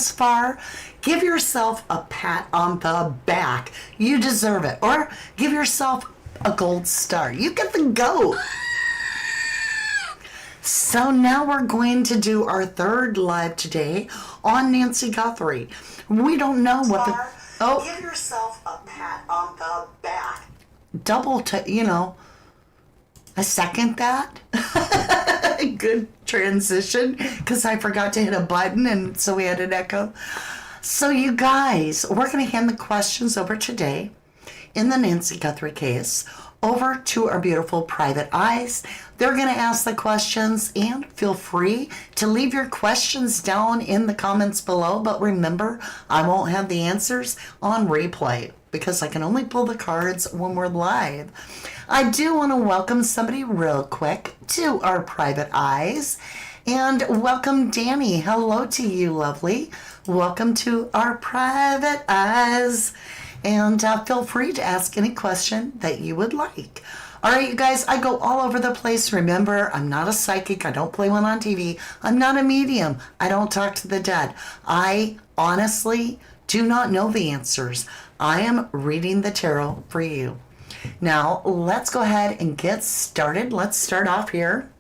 this far, give yourself a pat on the back. You deserve it. Or give yourself a gold star. You get the goat. So now we're going to do our third live today on Nancy Guthrie. We don't know what the... Oh, give yourself a pat on the back. I second that. Good transition, because I forgot to hit a button, and so we had an echo. So you guys, we're going to hand the questions over today in the Nancy Guthrie case over to our beautiful private eyes. They're going to ask the questions, and feel free to leave your questions down in the comments below. But remember, I won't have the answers on replay because I can only pull the cards when we're live. I do want to welcome somebody real quick to our private eyes, and welcome Danny. Hello to you, lovely. Welcome to our private eyes, and feel free to ask any question that you would like. All right, you guys, I go all over the place. Remember, I'm not a psychic. I don't play one on TV. I'm not a medium. I don't talk to the dead. I honestly do not know the answers. I am reading the tarot for you. Now, let's go ahead and get started. Let's start off here.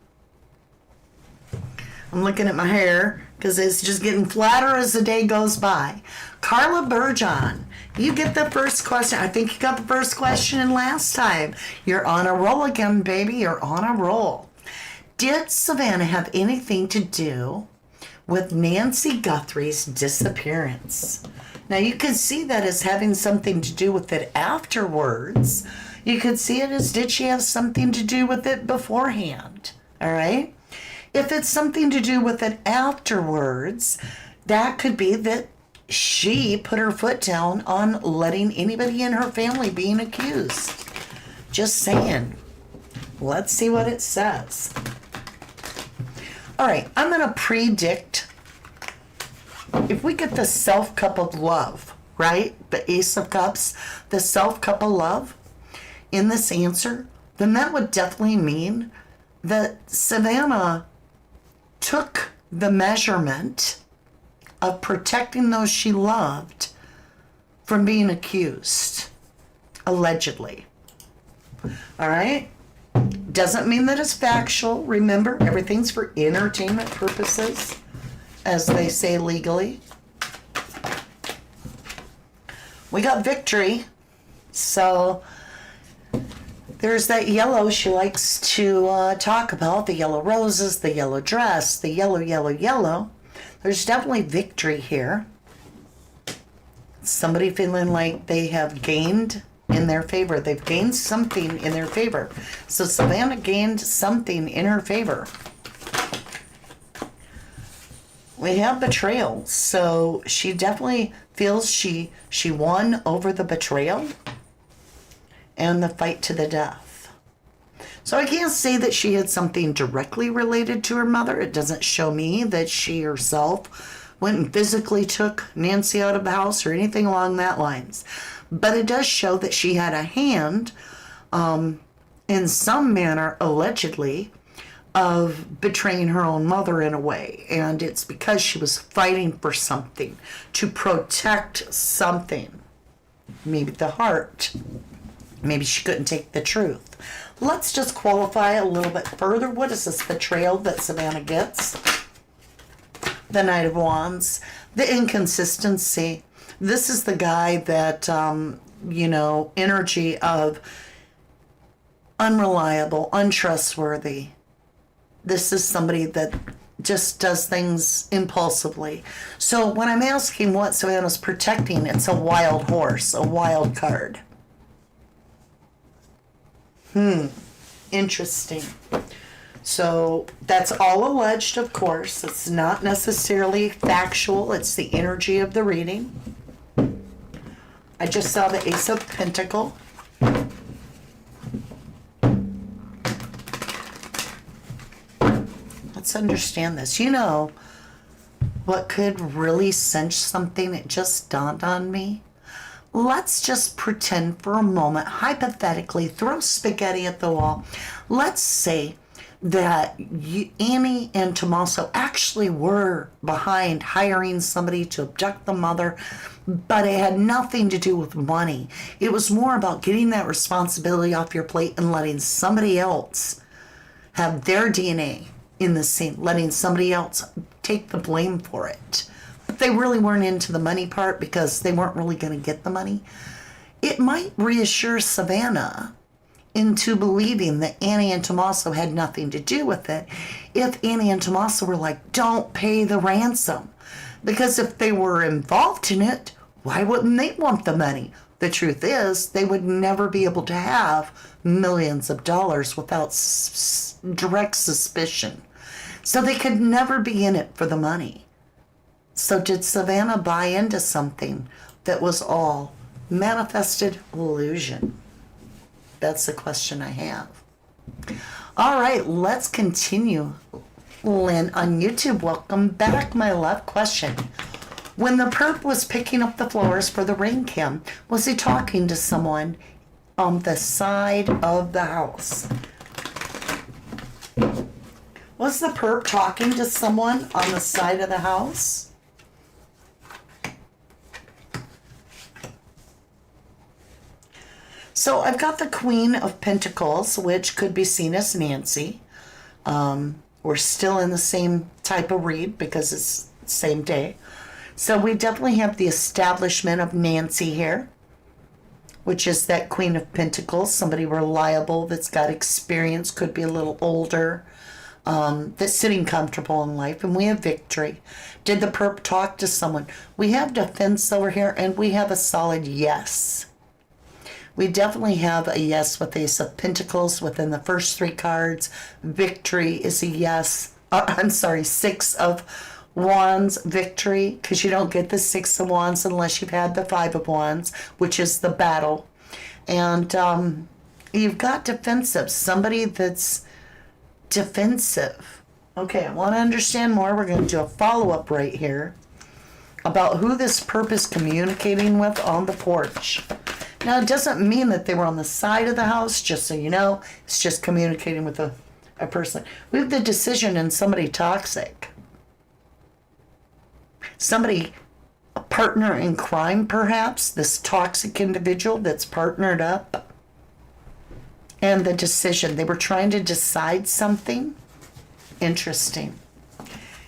I'm looking at my hair because it's just getting flatter as the day goes by. Carla Burgeon, you get the first question. I think you got the first question in last time. You're on a roll again, baby. You're on a roll. Did Savannah have anything to do with Nancy Guthrie's disappearance? Now, you could see that as having something to do with it afterwards. You could see it as, did she have something to do with it beforehand? All right? If it's something to do with it afterwards, that could be that she put her foot down on letting anybody in her family being accused. Just saying. Let's see what it says. All right, I'm going to predict. If we get the self-cup of love, right? The Ace of Cups, the self-cup of love in this answer, then that would definitely mean that Savannah took the measurement of protecting those she loved from being accused, allegedly. All right? Doesn't mean that it's factual. Remember, everything's for entertainment purposes, as they say legally. We got victory. So there's that yellow she likes to talk about, the yellow roses, the yellow dress, the yellow, yellow, yellow. There's definitely victory here. Somebody feeling like they have gained in their favor. They've gained something in their favor. So Savannah gained something in her favor. We have betrayal. So she definitely feels she won over the betrayal and the fight to the death. So I can't say that she had something directly related to her mother. It doesn't show me that she herself went and physically took Nancy out of the house or anything along that lines. But it does show that she had a hand, in some manner, allegedly, of betraying her own mother in a way. And it's because she was fighting for something, to protect something. Maybe the heart. Maybe she couldn't take the truth. Let's just qualify a little bit further. What is this betrayal that Savannah gets? The Knight of Wands. The inconsistency. This is the guy that, energy of unreliable, untrustworthy. This is somebody that just does things impulsively. So when I'm asking what Savannah's protecting, it's a wild horse, a wild card. Interesting. So that's all alleged, of course. It's not necessarily factual. It's the energy of the reading. I just saw the Ace of Pentacles. Let's understand this. You know what could really cinch something? It just dawned on me. Let's just pretend for a moment, hypothetically, throw spaghetti at the wall. Let's say that Annie and Tommaso actually were behind hiring somebody to abduct the mother, but it had nothing to do with money. It was more about getting that responsibility off your plate and letting somebody else have their DNA in the scene, letting somebody else take the blame for it. But they really weren't into the money part because they weren't really going to get the money. It might reassure Savannah into believing that Annie and Tommaso had nothing to do with it if Annie and Tommaso were like, don't pay the ransom. Because if they were involved in it, why wouldn't they want the money? The truth is, they would never be able to have millions of dollars without direct suspicion. So they could never be in it for the money. So did Savannah buy into something that was all manifested illusion? That's the question I have. All right, let's continue. Lynn on YouTube, welcome back, my love. Question. When the perp was picking up the flowers for the ring cam, was he talking to someone on the side of the house? Was the perp talking to someone on the side of the house? So I've got the Queen of Pentacles, which could be seen as Nancy. We're still in the same type of read because it's the same day. So we definitely have the establishment of Nancy here, which is that Queen of Pentacles, somebody reliable that's got experience, could be a little older, that's sitting comfortable in life. And we have Victory. Did the perp talk to someone? We have Defense over here, and we have a solid yes. We definitely have a yes with Ace of Pentacles within the first three cards. Victory is a yes. I'm sorry, Six of Wands, Victory, because you don't get the Six of Wands unless you've had the Five of Wands, which is the battle. And you've got defensive, somebody that's defensive. Okay, I want to understand more. We're going to do a follow-up right here about who this perp is communicating with on the porch. Now, it doesn't mean that they were on the side of the house, just so you know. It's just communicating with a person. We have the decision in somebody toxic. Somebody, a partner in crime, perhaps. This toxic individual that's partnered up. And the decision. They were trying to decide something. Interesting.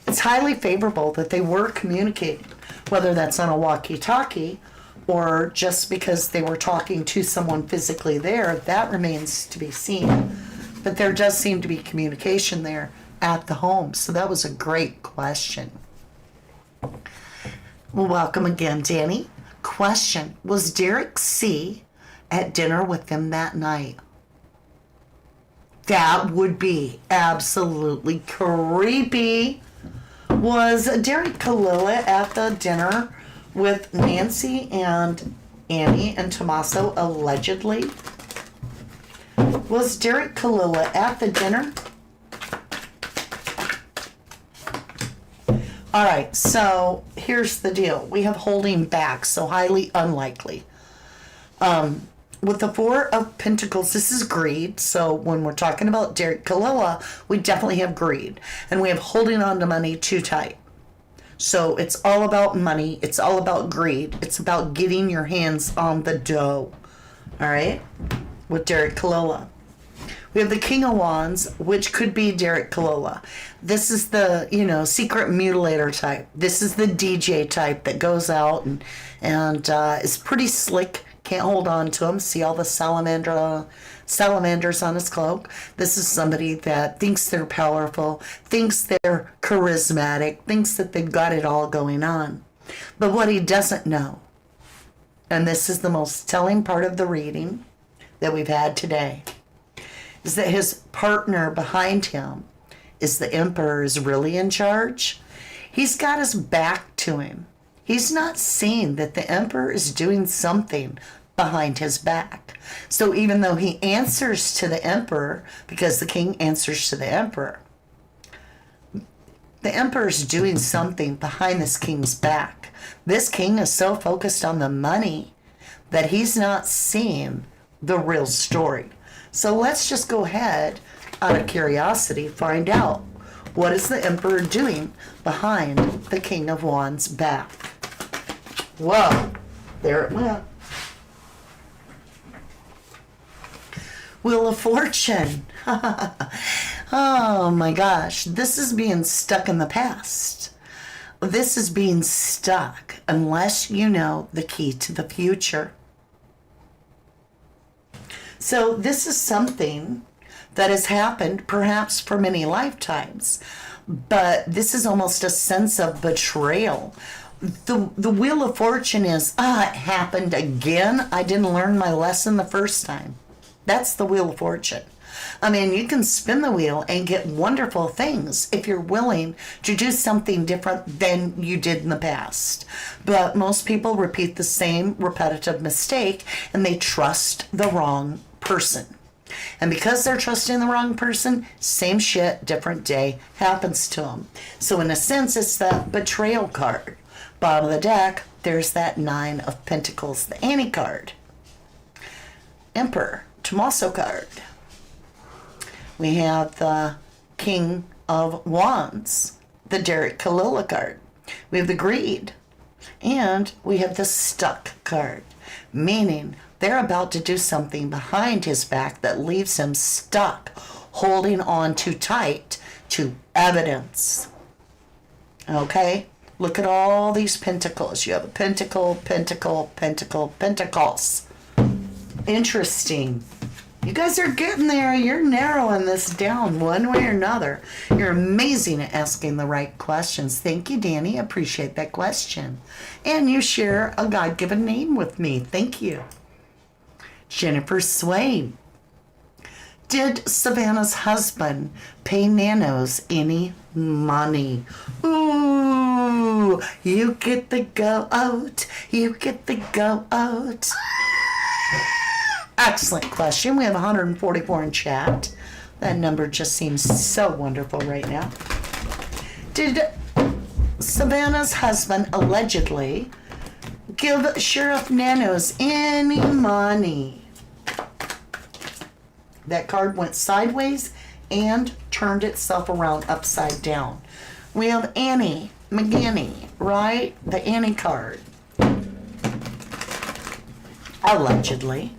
It's highly favorable that they were communicating, whether that's on a walkie-talkie or just because they were talking to someone physically there. That remains to be seen. But there does seem to be communication there at the home. So that was a great question. Well, welcome again, Danny. Question. Was Derek C. at dinner with them that night? That would be absolutely creepy. Was Derek Kalila at the dinner with Nancy and Annie and Tommaso, allegedly? Was Derek Kalila at the dinner? All right, so here's the deal. We have holding back, so highly unlikely. With the Four of Pentacles, this is greed. So when we're talking about Derek Kalila, we definitely have greed. And we have holding on to money too tight. So it's all about money. It's all about greed. It's about getting your hands on the dough. All right? With Derek Kalila. We have the King of Wands, which could be Derek Kalila. This is the, secret mutilator type. This is the DJ type that goes out and is pretty slick. Can't hold on to him. See all the salamanders on his cloak. This is somebody that thinks they're powerful, thinks they're charismatic, thinks that they've got it all going on. But what he doesn't know, and this is the most telling part of the reading that we've had today, is that his partner behind him is the Emperor, is really in charge. He's got his back to him. He's not seeing that the Emperor is doing something behind his back. So even though he answers to the Emperor, because the King answers to the Emperor, the Emperor is doing something behind this King's back. This King is so focused on the money that he's not seeing the real story. So let's just go ahead out of curiosity, find out what is the Emperor doing behind the King of Wands' back. Whoa, there it went. Wheel of Fortune. Oh my gosh, this is being stuck in the past. This is being stuck unless you know the key to the future. So this is something that has happened perhaps for many lifetimes, but this is almost a sense of betrayal. The Wheel of Fortune is, it happened again. I didn't learn my lesson the first time. That's the Wheel of Fortune. I mean, you can spin the wheel and get wonderful things if you're willing to do something different than you did in the past. But most people repeat the same repetitive mistake and they trust the wrong person. And because they're trusting the wrong person, same shit, different day happens to them. So in a sense, it's that betrayal card. Bottom of the deck, there's that Nine of Pentacles, the Annie card. Emperor, Tommaso card. We have the King of Wands, the Derek Kalila card. We have the Greed. And we have the Stuck card, meaning they're about to do something behind his back that leaves him stuck, holding on too tight to evidence. Okay? Look at all these pentacles. You have a pentacle, pentacle, pentacle, pentacles. Interesting. You guys are getting there. You're narrowing this down one way or another. You're amazing at asking the right questions. Thank you, Danny. I appreciate that question. And you share a God-given name with me. Thank you. Jennifer Swain. Did Savannah's husband pay Nanos any money? Ooh, you get the go out. You get the go out. Excellent question. We have 144 in chat. That number just seems so wonderful right now. Did Savannah's husband allegedly give Sheriff Nanos any money? That card went sideways and turned itself around upside down. We have Annie McGinney, right? The Annie card. Allegedly.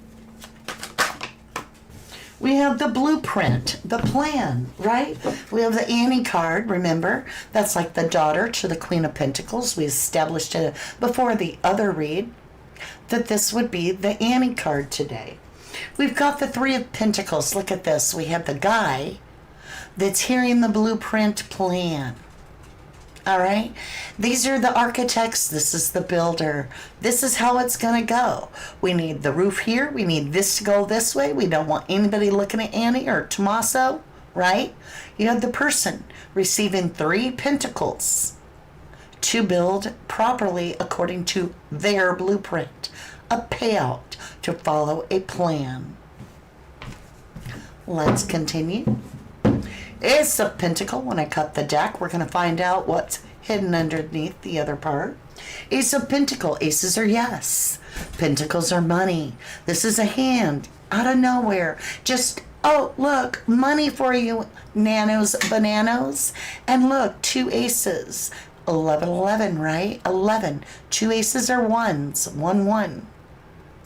We have the blueprint, the plan, right? We have the Annie card, remember? That's like the daughter to the Queen of Pentacles. We established it before the other read that this would be the Annie card today. We've got the Three of Pentacles. Look at this. We have the guy that's hearing the blueprint plan. All right? These are the architects. This is the builder. This is how it's going to go. We need the roof here. We need this to go this way. We don't want anybody looking at Annie or Tommaso, right? You have the person receiving 3 pentacles to build properly according to their blueprint. A payout to follow a plan. Let's continue. Ace of Pentacle. When I cut the deck, we're going to find out what's hidden underneath the other part. Ace of Pentacle. Aces are yes. Pentacles are money. This is a hand out of nowhere. Just, oh, look, money for you, nanos, bananos. And look, 2 aces. 11, 11, right? 11. 2 aces are ones. 1, 1.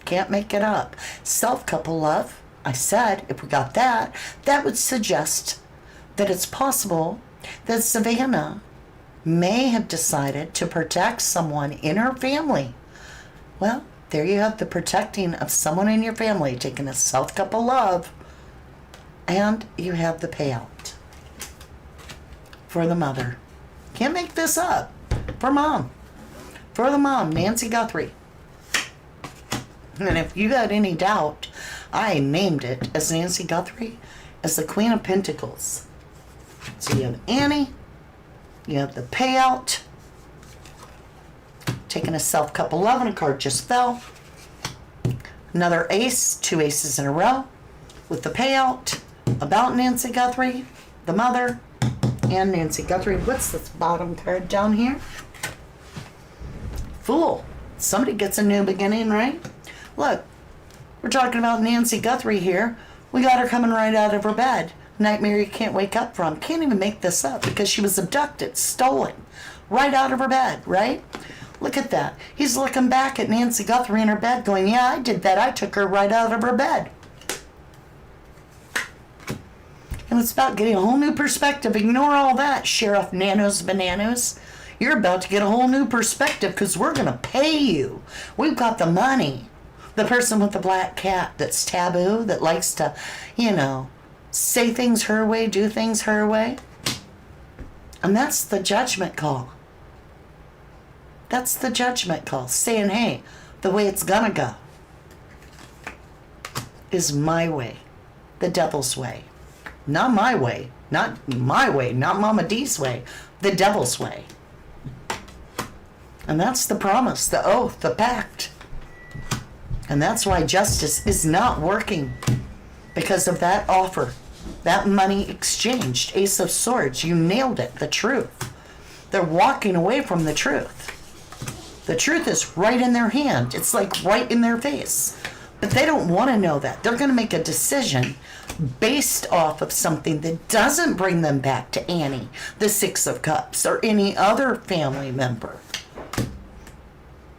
Can't make it up. Self-couple love. I said, if we got that, that would suggest that it's possible that Savannah may have decided to protect someone in her family. Well, there you have the protecting of someone in your family, taking a self-couple love, and you have the payout for the mother. Can't make this up. For mom. For the mom, Nancy Guthrie. And if you got any doubt, I named it as Nancy Guthrie as the Queen of Pentacles. So you have Annie, you have the payout, taking a self-couple love, and a card just fell. Another ace, 2 aces in a row, with the payout about Nancy Guthrie, the mother, and Nancy Guthrie. What's this bottom card down here? Fool. Somebody gets a new beginning, right? Look, we're talking about Nancy Guthrie here. We got her coming right out of her bed. Nightmare you can't wake up from. Can't even make this up because she was abducted, stolen, right out of her bed, right? Look at that. He's looking back at Nancy Guthrie in her bed going, yeah, I did that. I took her right out of her bed. And it's about getting a whole new perspective. Ignore all that, Sheriff Nanos Bananas. You're about to get a whole new perspective because we're going to pay you. We've got the money. The person with the black cat that's taboo, that likes to, say things her way, do things her way. And that's the judgment call. That's the judgment call. Saying, hey, the way it's gonna go is my way. The devil's way. Not my way. Not my way. Not Mama D's way. The devil's way. And that's the promise, the oath, the pact. And that's why justice is not working. Because of that offer. That money exchanged. Ace of Swords. You nailed it. The truth. They're walking away from the truth. The truth is right in their hand. It's like right in their face. But they don't want to know that. They're going to make a decision based off of something that doesn't bring them back to Annie, the Six of Cups, or any other family member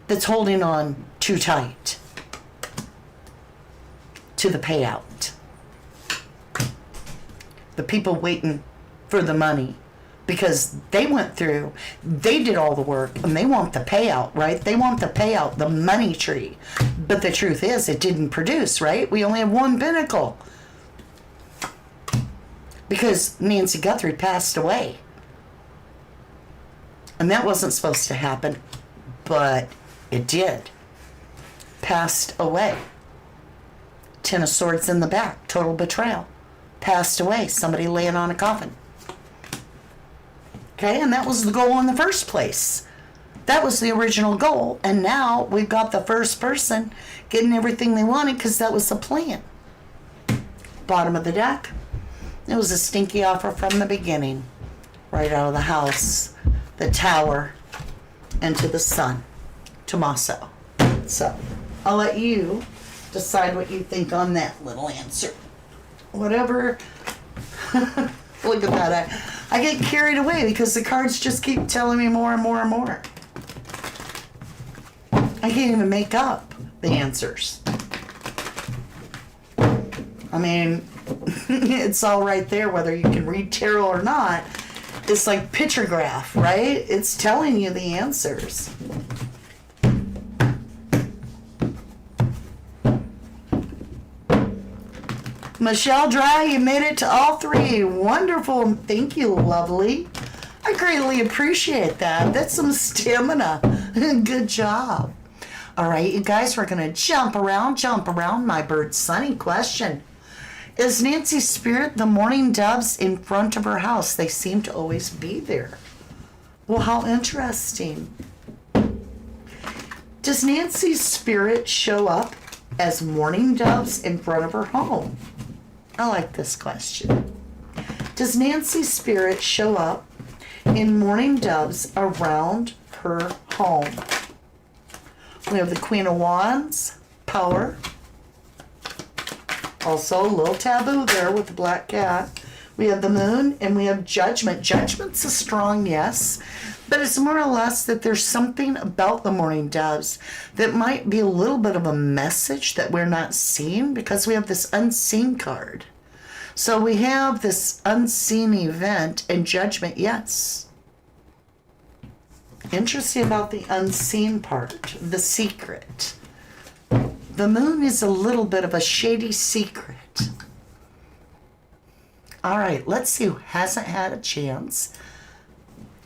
that's holding on too tight to the payout. The people waiting for the money because they did all the work and they want the payout, right? They want the payout, the money tree. But the truth is it didn't produce, right? We only have one pinnacle because Nancy Guthrie passed away. And that wasn't supposed to happen, but it did. Passed away. Ten of Swords in the back, total betrayal. Passed away, somebody laying on a coffin. Okay, and that was the goal in the first place. That was the original goal, and now we've got the first person getting everything they wanted because that was the plan. Bottom of the deck, it was a stinky offer from the beginning. Right out of the house, the tower, and to the sun. Tommaso. So, I'll let you decide what you think on that little answer. Whatever. Look at that. I get carried away because the cards just keep telling me more and more and more. I can't even make up the answers. I mean, it's all right there whether you can read tarot or not. It's like pictograph, right? It's telling you the answers. Michelle Dry, you made it to all three. Wonderful. Thank you, lovely. I greatly appreciate that. That's some stamina. Good job. All right, you guys, we're going to jump around. My bird Sunny question. Is Nancy's spirit the mourning doves in front of her house? They seem to always be there. Well, how interesting. Does Nancy's spirit show up as mourning doves in front of her home? I like this question. Does Nancy's spirit show up in mourning doves around her home? We have the Queen of Wands, power. Also a little taboo there with the black cat. We have the moon and we have judgment. Judgment's a strong yes, but it's more or less that there's something about the mourning doves that might be a little bit of a message that we're not seeing because we have this unseen card. So we have this unseen event and judgment, yes. Interesting about the unseen part, the secret. The moon is a little bit of a shady secret. All right, let's see who hasn't had a chance.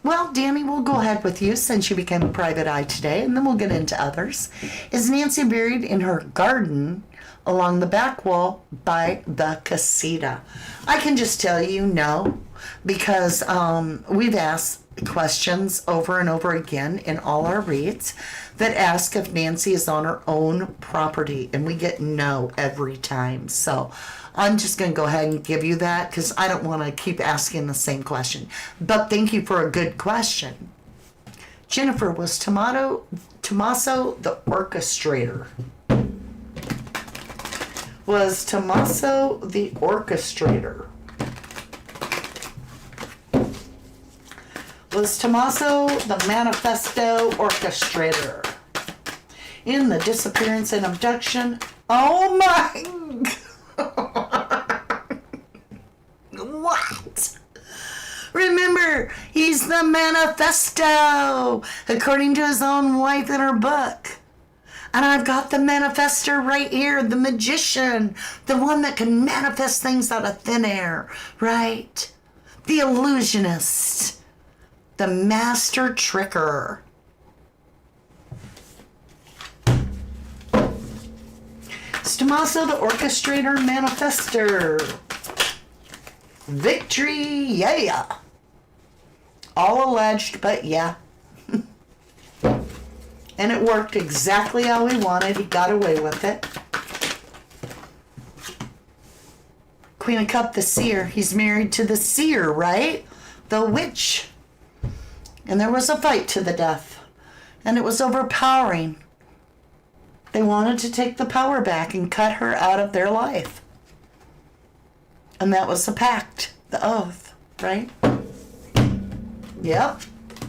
Well, Danny, we'll go ahead with you since you became a private eye today, and then we'll get into others. Is Nancy buried in her garden along the back wall by the casita? I can just tell you no, because we've asked questions over and over again in all our reads that ask if Nancy is on her own property, and we get no every time. So I'm just going to go ahead and give you that because I don't want to keep asking the same question. But thank you for a good question. Jennifer, was Tommaso the orchestrator? Was Tommaso the orchestrator? was Tommaso the manifesto orchestrator in the disappearance and abduction. Oh my God. What? Remember, he's the manifesto, according to his own wife in her book. And I've got the manifester right here, the magician, the one that can manifest things out of thin air, right? The illusionist, the master tricker. It's Tommaso the orchestrator manifester. Victory, yeah. All alleged, but yeah. And it worked exactly how he wanted. He got away with it. Queen of Cup, the seer. He's married to the seer, right? The witch. And there was a fight to the death. And it was overpowering. They wanted to take the power back and cut her out of their life. And that was the pact, the oath, right? Yep.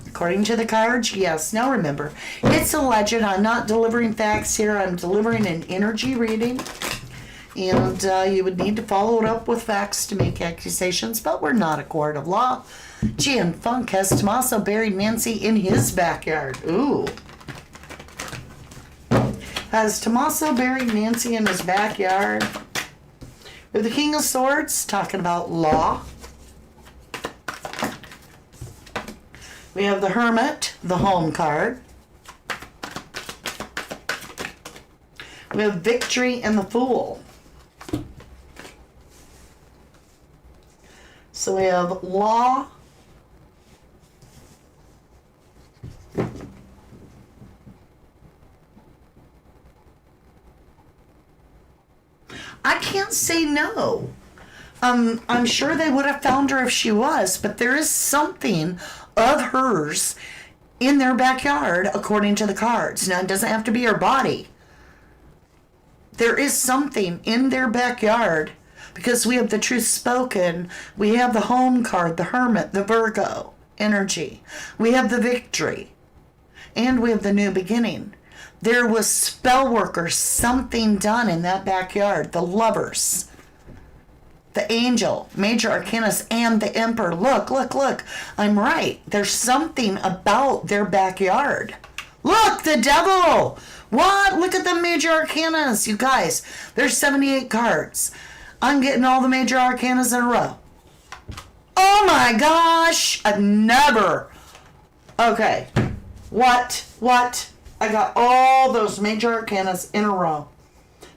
According to the cards, yes. Now remember, it's alleged. I'm not delivering facts here. I'm delivering an energy reading. And you would need to follow it up with facts to make accusations, but we're not a court of law. Gian Funk has Tommaso buried Nancy in his backyard. Ooh. Has Tommaso buried Nancy in his backyard? With the King of Swords, talking about law. We have the Hermit, the home card. We have Victory and the Fool. So we have law. I can't say no. I'm sure they would have found her if she was, but there is something of hers in their backyard, according to the cards. Now, it doesn't have to be her body. There is something in their backyard, because we have the truth spoken. We have the home card, the Hermit, the Virgo energy. We have the Victory. And we have the new beginning. There was spell workers, something done in that backyard. The Lovers. The Angel, Major Arcanus, and the Emperor. Look, look, look. I'm right. There's something about their backyard. Look, the Devil. What? Look at the Major Arcanas, you guys. There's 78 cards. I'm getting all the Major Arcanas in a row. Oh my gosh. I've never. Okay. What? I got all those Major Arcanas in a row.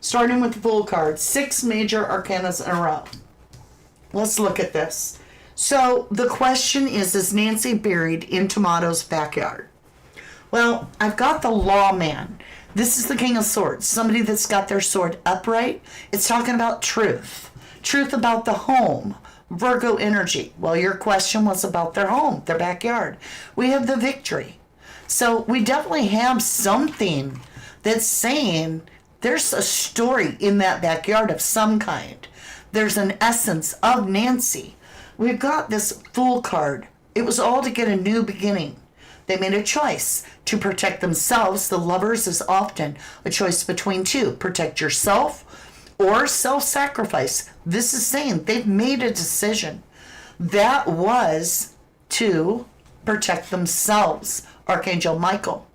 Starting with the Fool card. 6 Major Arcanas in a row. Let's look at this. So the question is Nancy buried in Tomato's backyard? Well, I've got the Lawman. This is the King of Swords. Somebody that's got their sword upright. It's talking about truth. Truth about the home. Virgo energy. Well, your question was about their home, their backyard. We have the Victory. So we definitely have something that's saying there's a story in that backyard of some kind. There's an essence of Nancy. We've got this Fool card. It was all to get a new beginning. They made a choice to protect themselves. The Lovers is often a choice between two. Protect yourself or self-sacrifice. This is saying they've made a decision. That was to protect themselves. Archangel Michael.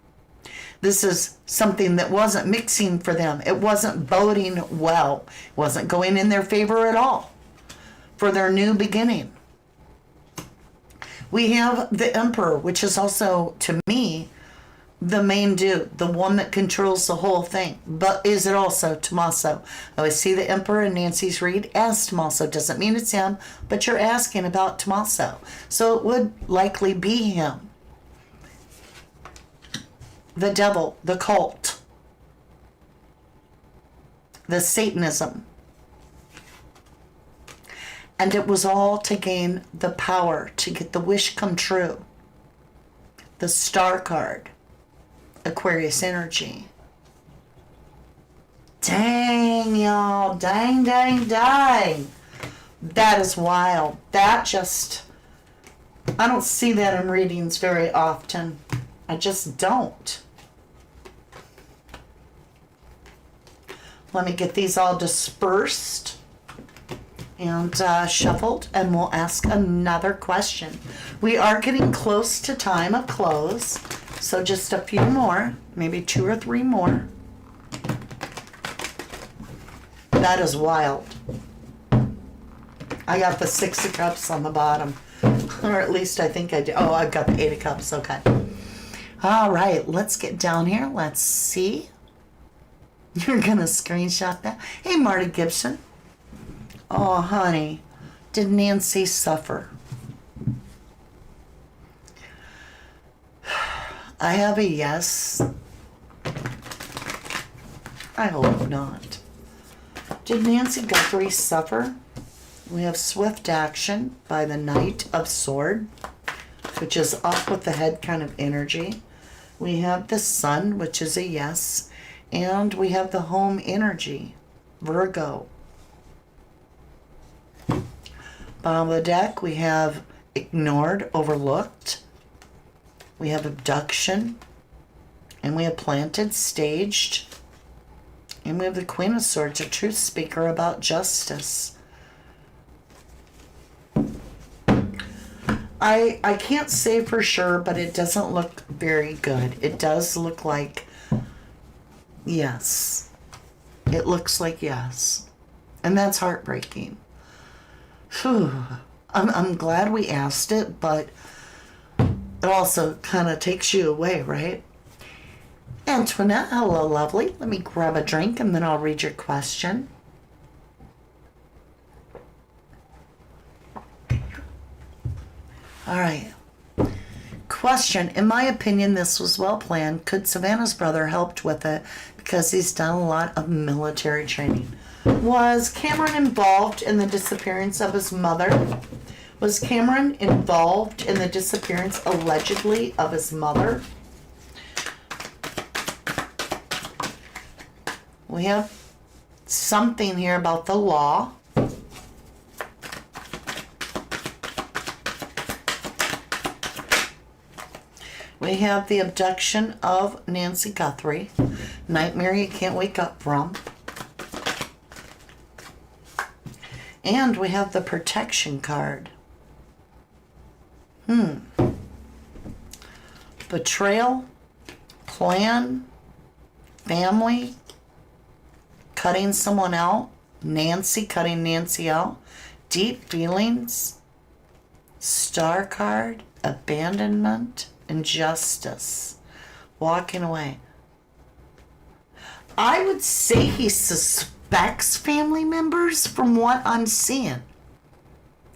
This is something that wasn't mixing for them. It wasn't boding well. It wasn't going in their favor at all for their new beginning. We have the Emperor, which is also, to me, the main dude, the one that controls the whole thing. But is it also Tommaso? I always see the Emperor in Nancy's read as Tommaso. Doesn't mean it's him, but you're asking about Tommaso. So it would likely be him. The Devil, the cult, the Satanism. And it was all to gain the power, to get the wish come true. The Star card, Aquarius energy. Dang, y'all. Dang, dang, dang. That is wild. That just I don't see that in readings very often. I just don't. Let me get these all dispersed and shuffled, and we'll ask another question. We are getting close to time of close, so just a few more, maybe 2 or 3 more. That is wild. I got the 6 of Cups on the bottom, or at least I think I did. Oh, I've got the 8 of Cups, okay. All right, let's get down here. Let's see. You're gonna screenshot that? Hey, Marty Gibson. Oh, honey, did Nancy suffer? I have a yes. I hope not. Did Nancy Guthrie suffer? We have swift action by the Knight of Sword, which is up with the head kind of energy. We have the Sun, which is a yes. And we have the home energy, Virgo. Bottom of the deck, we have ignored, overlooked. We have abduction. And we have planted, staged. And we have the Queen of Swords, a truth speaker about justice. I can't say for sure, but it doesn't look very good. It does look like yes. It looks like yes. And that's heartbreaking. Whew. I'm glad we asked it, but it also kind of takes you away, right? Antoinette, hello, lovely. Let me grab a drink and then I'll read your question. All right. Question. In my opinion, this was well planned. Could Savannah's brother helped with it because he's done a lot of military training? Was Cameron involved in the disappearance of his mother? Was Cameron involved in the disappearance, allegedly, of his mother? We have something here about the law. We have the abduction of Nancy Guthrie. Nightmare you can't wake up from. And we have the protection card. Betrayal, plan, family, cutting someone out, Nancy cutting Nancy out, deep feelings, star card, abandonment, injustice, walking away. I would say he suspects family members from what I'm seeing.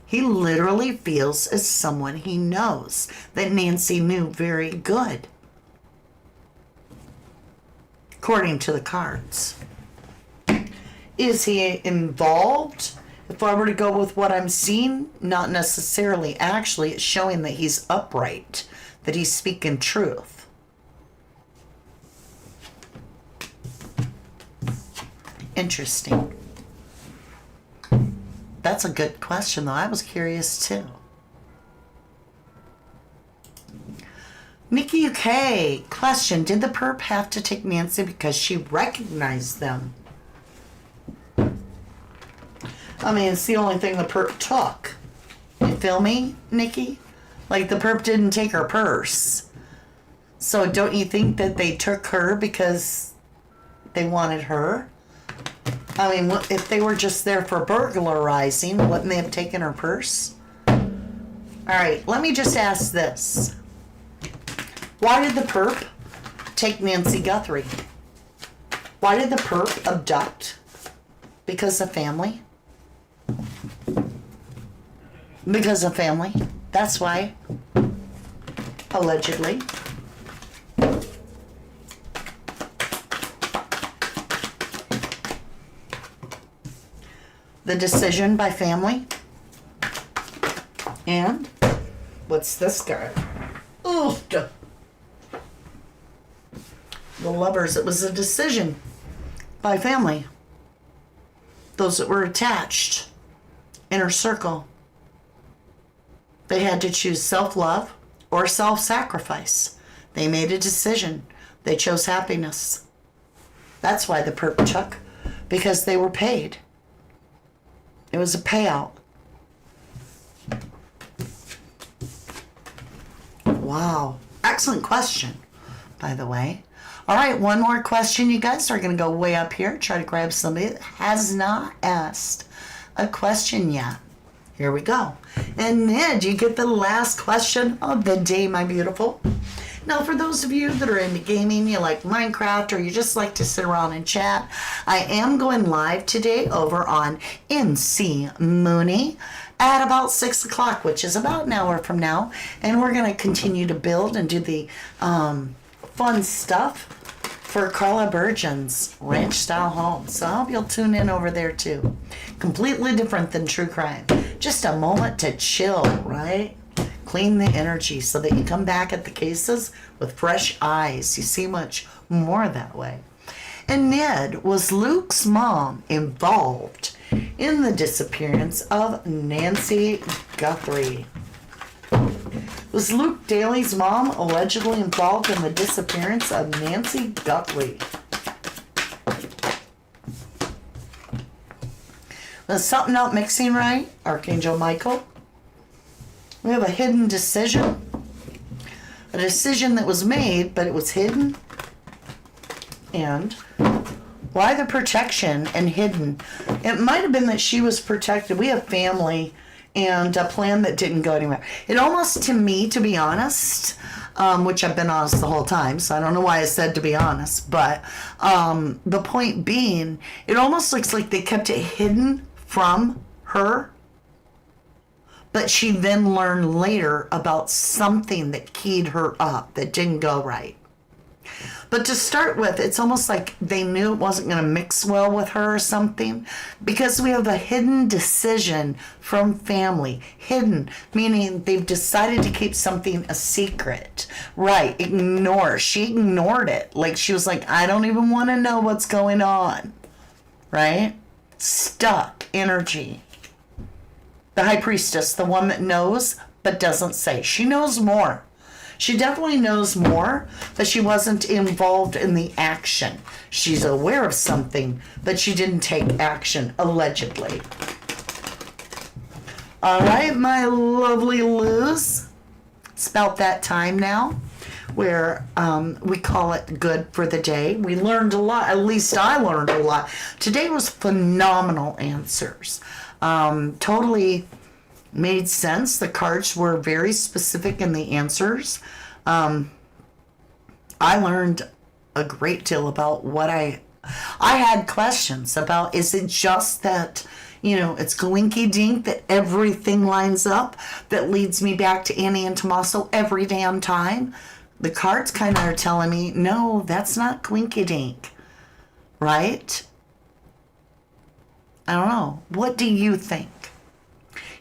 He literally feels as someone he knows that Nancy knew very good, according to the cards. Is he involved? If I were to go with what I'm seeing, not necessarily. Actually, it's showing that he's upright, that he's speaking truth. Interesting. That's a good question, though. I was curious, too. Nikki UK, question. Did the perp have to take Nancy because she recognized them? I mean, it's the only thing the perp took. You feel me, Nikki? Like, the perp didn't take her purse. So don't you think that they took her because they wanted her? I mean, if they were just there for burglarizing, wouldn't they have taken her purse? All right, let me just ask this. Why did the perp take Nancy Guthrie? Why did the perp abduct? Because of family? Because of family. That's why. Allegedly. The decision by family. And what's this card? Ooh, the Lovers. It was a decision by family. Those that were attached. Inner circle. They had to choose self-love or self-sacrifice. They made a decision. They chose happiness. That's why the perp took, because they were paid. It was a payout. Wow. Excellent question, by the way. All right, one more question. You guys are going to go way up here. Try to grab somebody that has not asked a question yet. Here we go. And Ned, you get the last question of the day, my beautiful. Now, for those of you that are into gaming, you like Minecraft, or you just like to sit around and chat, I am going live today over on NC Mooney at about 6 o'clock, which is about an hour from now. And we're going to continue to build and do the fun stuff for Carla Burgeon's ranch style home. So I hope you'll tune in over there too. Completely different than true crime. Just a moment to chill, right? Clean the energy so that you come back at the cases with fresh eyes. You see much more that way. And Ned, was Luke's mom involved in the disappearance of Nancy Guthrie? Was Luke Daly's mom allegedly involved in the disappearance of Nancy Guthrie? Was something not mixing right, Archangel Michael? We have a hidden decision. A decision that was made, but it was hidden. And why the protection and hidden? It might have been that she was protected. We have family and a plan that didn't go anywhere. It almost, to me, to be honest, which I've been honest the whole time, so I don't know why I said to be honest, but the point being, it almost looks like they kept it hidden from her, but she then learned later about something that keyed her up that didn't go right. But to start with, it's almost like they knew it wasn't going to mix well with her or something, because we have a hidden decision from family. Hidden, meaning they've decided to keep something a secret. Right, ignore. She ignored it. Like, she was like, I don't even want to know what's going on. Right? Stuck energy. The high priestess, the one that knows but doesn't say. She knows more. She definitely knows more, but she wasn't involved in the action. She's aware of something, but she didn't take action, allegedly. All right, my lovely Luz. It's about that time now where we call it good for the day. We learned a lot. At least I learned a lot. Today was phenomenal answers. Totally made sense. The cards were very specific in the answers. I learned a great deal about what I had questions about. Is it just that, it's glinky dink that everything lines up that leads me back to Annie and Tommaso every damn time? The cards kind of are telling me, no, that's not glinky dink, right? I don't know. What do you think?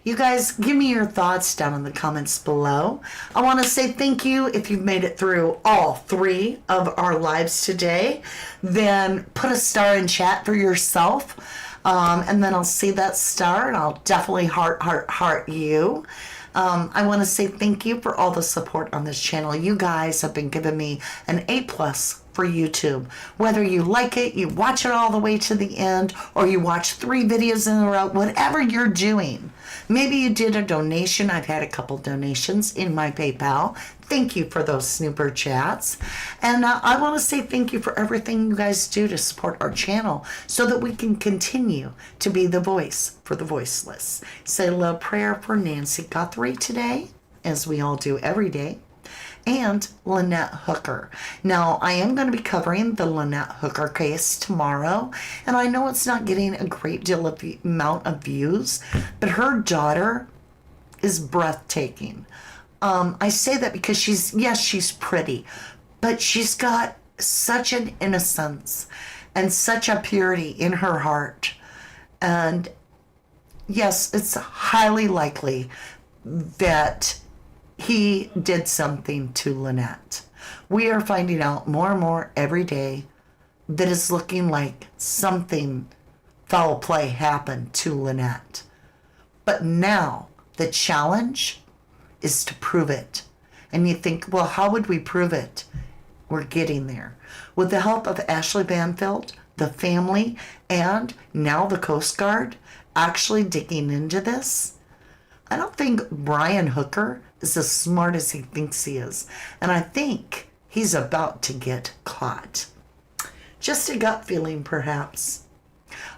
You guys, give me your thoughts down in the comments below. I want to say thank you if you've made it through all 3 of our lives today. Then put a star in chat for yourself. And then I'll see that star and I'll definitely heart you. I want to say thank you for all the support on this channel. You guys have been giving me an A+ for YouTube. Whether you like it, you watch it all the way to the end, or you watch 3 videos in a row, whatever you're doing. Maybe you did a donation. I've had a couple donations in my PayPal. Thank you for those snooper chats. And I want to say thank you for everything you guys do to support our channel so that we can continue to be the voice for the voiceless. Say a little prayer for Nancy Guthrie today, as we all do every day, and Lynette Hooker. Now, I am going to be covering the Lynette Hooker case tomorrow, and I know it's not getting a great deal of amount of views, but her daughter is breathtaking. I say that because she's pretty, but she's got such an innocence and such a purity in her heart. And yes, it's highly likely that he did something to Lynette. We are finding out more and more every day that it's looking like something foul play happened to Lynette. But now the challenge is to prove it. And you think, well, how would we prove it? We're getting there. With the help of Ashley Banfield, the family, and now the Coast Guard actually digging into this, I don't think Brian Hooker is as smart as he thinks he is. And I think he's about to get caught. Just a gut feeling, perhaps.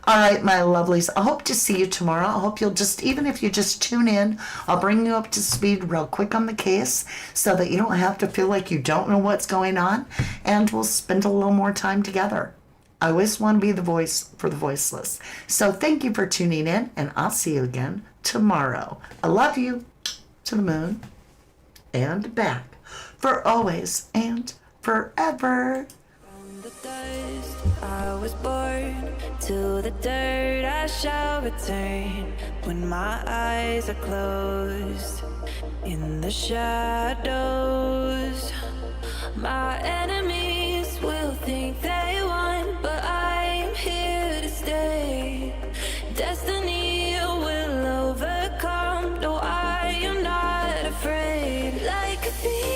All right, my lovelies, I hope to see you tomorrow. I hope you'll just, even if you just tune in, I'll bring you up to speed real quick on the case so that you don't have to feel like you don't know what's going on, and we'll spend a little more time together. I always want to be the voice for the voiceless. So thank you for tuning in, and I'll see you again tomorrow. I love you to the moon and back for always and forever. From the dust I was born, to the dirt I shall return. When my eyes are closed, in the shadows, my enemies will think they won, but I am here to stay. Destiny will overcome, no, I am not afraid. Like a thief